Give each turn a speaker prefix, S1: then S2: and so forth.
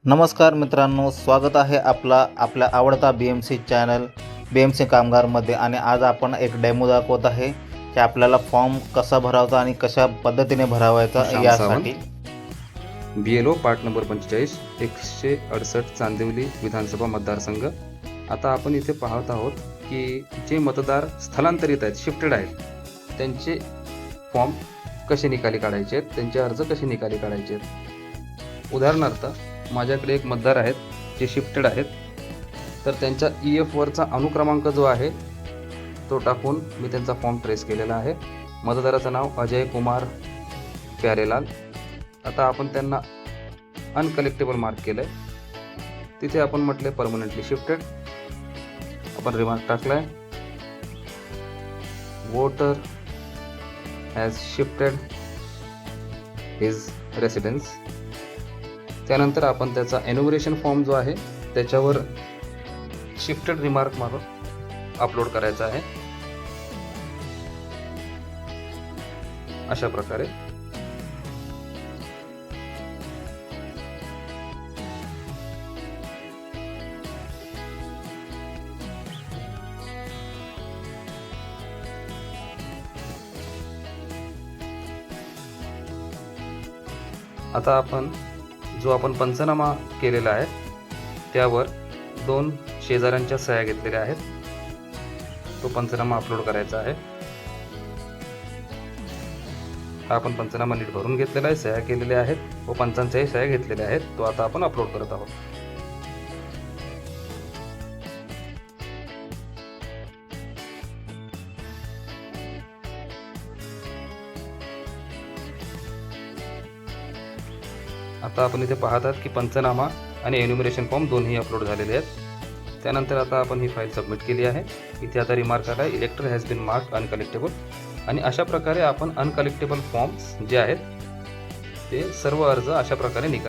S1: नमस्कार मित्रांनो, स्वागत आहे आपल्या आवडता BMC चॅनल BMC कामगारमध्ये. आणि आज आपण एक डेमो दाखवत आहे की आपल्याला फॉर्म कसा भरायचा आणि कशा पद्धतीने भरावायचा
S2: श्याम
S1: यासाठी.
S2: BLO पार्ट नंबर 45 168 चांदिवली विधानसभा मतदारसंघ. आता आपण इथे पाहत आहोत की जे मतदार स्थलांतरित आहेत, शिफ्टेड आहेत, त्यांचे फॉर्म कसे निकाली काढायचे आहेत, त्यांचे अर्ज कसे निकाली काढायचे आहेत. उदाहरणार्थ माझ्याकडे एक मतदार आहेत जे शिफ्टेड आहेत, तर त्यांच्या EF वरचा अनुक्रमांक जो आहे तो टाकून मी त्यांचा फॉर्म ट्रेस केलेला आहे. मतदाराचं नाव अजय कुमार प्यारेलाल. आता आपण त्यांना अनकलेक्टेबल मार्क केलं आहे. तिथे आपण म्हटले परमनंटली शिफ्टेड. आपण रिमार्क टाकला आहे, voter has shifted his residence. त्यानंतर आपण त्याचा एन्युमरेशन फॉर्म जो आहे त्याच्यावर शिफ्टेड रिमार्क मारून अपलोड करायचा आहे. अशा प्रकारे आता आपण जो आपण पंचनामा केलेला आहे त्यावर 2 शेजाऱ्यांच्या सह्या घेतलेल्या आहेत. तो पंचनामा अपलोड करायचा आहे. हा आपण पंचनामा नीट भरून घेतलेला आहे, सह्या केलेल्या आहेत व पंचांच्याही सह्या घेतलेल्या आहेत. तो आता आपण अपलोड करत आहोत. आता आपण इथे पाहतात की पंचनामा आणि एन्युमरेशन फॉर्म दोन्ही अपलोड झालेले आहेत. त्यानंतर आता आपण ही फाईल सबमिट केली आहे. इथे आता रिमार्क आला आहे, elector has been mark uncollectable. आणि अशा प्रकारे आपण अनकलेक्टेबल फॉर्म्स जे आहेत ते सर्व अर्ज अशा प्रकारे निकाल